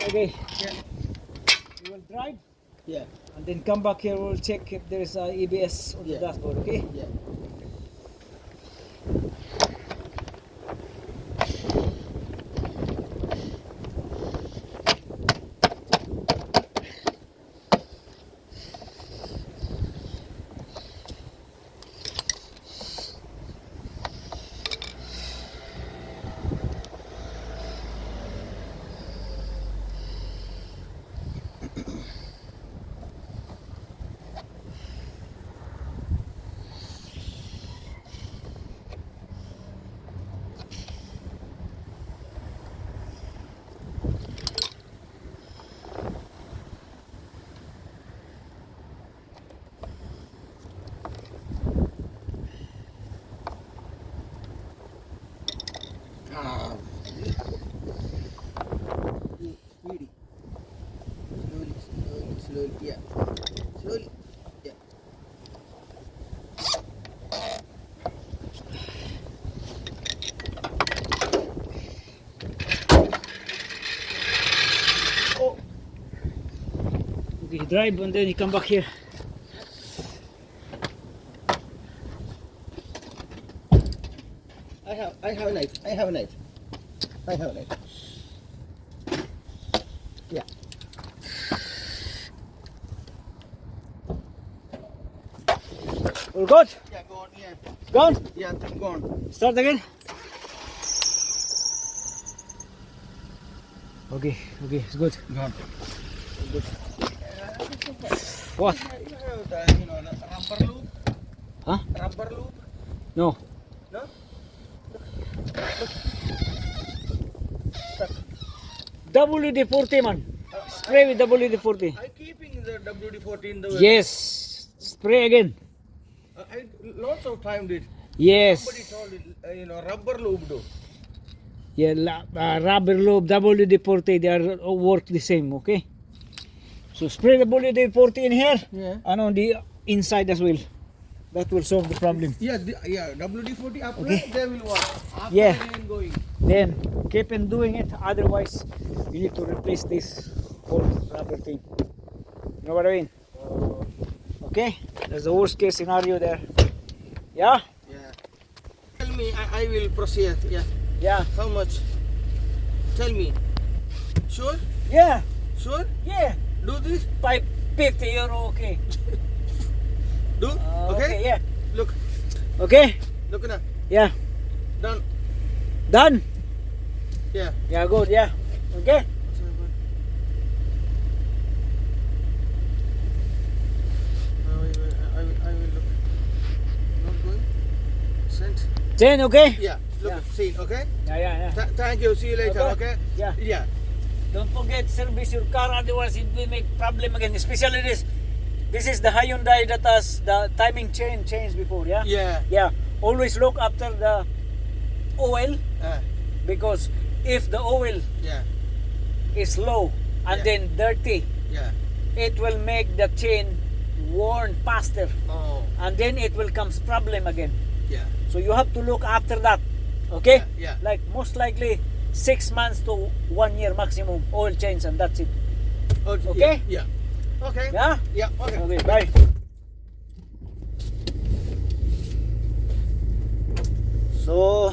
Okay, Yeah. we will drive Yeah. and then come back here. We'll check if there is a EBS on the Yeah. dashboard. Okay. Yeah. Ah. Speedy. Slowly, slowly, slowly. Yeah. Slowly. Yeah. Oh. Okay, drive and then you come back here. I have a knife. I have a knife. I have a knife. Yeah. All good? Yeah, go on. Yeah. Gone? Yeah, go on. Start again. Okay, okay, it's good. Go on. Good. What? You have the, the rubber loop. Huh? Rubber loop. No. No? WD-40 man. Spray with WD-40. I keeping the WD-40 in the Yes. Spray again. I lots of time did. Yes. Somebody told it, rubber loop do. Yeah, rubber loop, WD-40, they are all work the same, okay? So spray the WD-40 in here Yeah. and on the inside as well. That will solve the problem. Yeah, WD-40 apply, Okay. they will work. After Yeah. again going. Then keep on doing it, otherwise you need to replace this whole rubber thing. You know what I mean? Okay? That's the worst case scenario there. Yeah? Yeah. Tell me, I will proceed. Yeah. Yeah. How much? Tell me. Sure? Yeah. Sure? Yeah. Do this? 550 euro, okay. Do? Okay, yeah. Look. Okay? Look now. Yeah. Done. Done? Yeah. Yeah, good, yeah. Okay? I will look. Not going? Sent? 10, okay? Yeah. Look, Yeah. see, okay? Yeah, yeah, yeah. Thank you. See you later, okay? Yeah. Yeah. Don't forget service your car, otherwise it will make problem again. Especially this. This is the Hyundai that has the timing chain changed before, yeah? Yeah. Yeah. Always look after the oil, because if the oil Yeah. is low and Yeah. then dirty, Yeah. it will make the chain worn faster Oh. and then it will come problem again. Yeah. So you have to look after that. Okay? Yeah. Like most likely 6 months to 1 year maximum oil change and that's it. Okay? Yeah. Okay. Yeah? Yeah. Okay. Okay, bye. So,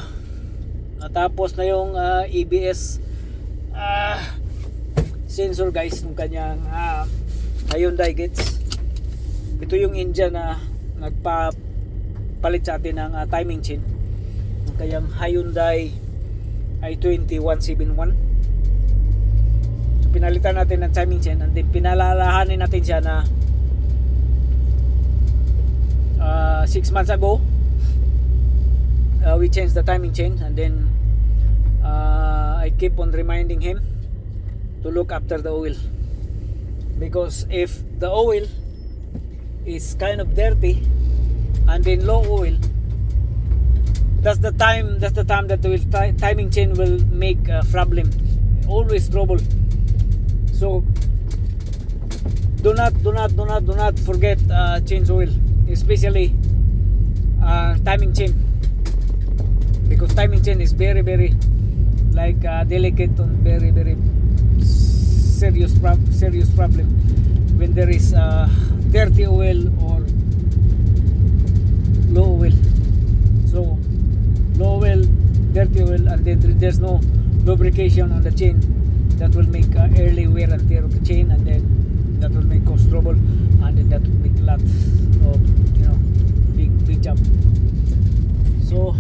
natapos na yung EBS sensor guys ng kanyang Hyundai Getz. Ito yung engine na nagpapalit sa atin ng timing chain ng kanyang Hyundai i20 171. So pinalitan natin ng timing chain and then pinalalahanin natin siya na 6 months ago we changed the timing chain, and then I keep on reminding him to look after the oil, because if the oil is kind of dirty and then low oil, that's the time that the timing chain will make a problem, always trouble. So do not forget change oil, especially timing chain, because timing chain is very like delicate and very serious problem when there is dirty oil or low oil. So low oil, dirty oil, and then there's no lubrication on the chain, that will make early wear and tear of the chain, and then that will make cause trouble, and then that will make a lot of big jump. So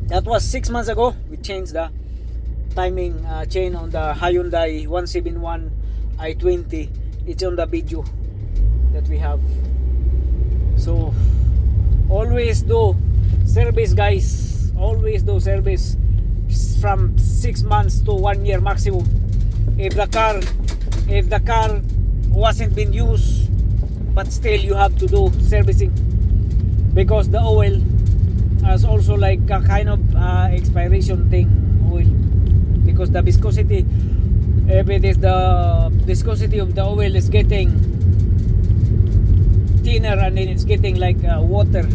that was 6 months ago. We changed the timing chain on the Hyundai 171 i20. It's on the video that we have. So always do service, guys. Always do service from 6 months to 1 year maximum. If the car wasn't been used, but still you have to do servicing, because the oil has also like a kind of expiration thing, oil, because the viscosity, if it is the viscosity of the oil is getting thinner, and then it's getting like water,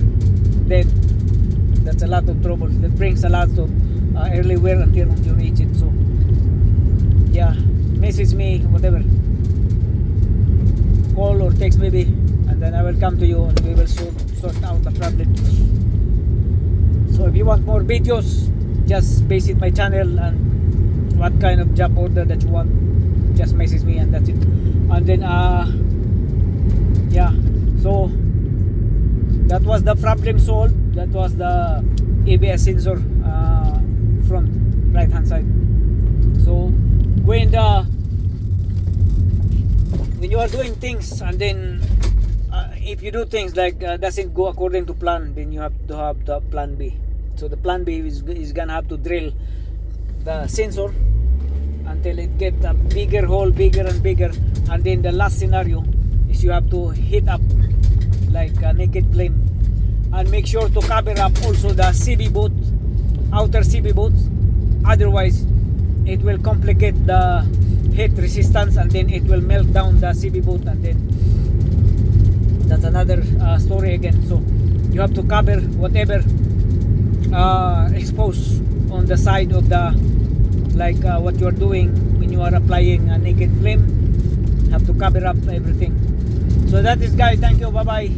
then that's a lot of trouble. That brings a lot of early wear and tear on your engine. So yeah, message me, whatever, call or text maybe, and then I will come to you and we will sort out the problem. So if you want more videos, just visit my channel, and what kind of job order that you want, just message me, and that's it. And then yeah, so that was the problem solved. That was the ABS sensor front right hand side. So when you are doing things, and then if you do things like doesn't go according to plan, then you have to have the plan B. So the plan B is gonna have to drill the sensor until it gets a bigger hole, bigger and bigger, and then the last scenario is you have to hit up like a naked flame, and make sure to cover up also the CB boot, outer CB boot, otherwise it will complicate the heat resistance, and then it will melt down the CB boot, and then that's another story again. So you have to cover whatever exposed on the side of the, like what you are doing when you are applying a naked flame, have to cover up everything. So that is, guys, thank you, bye bye.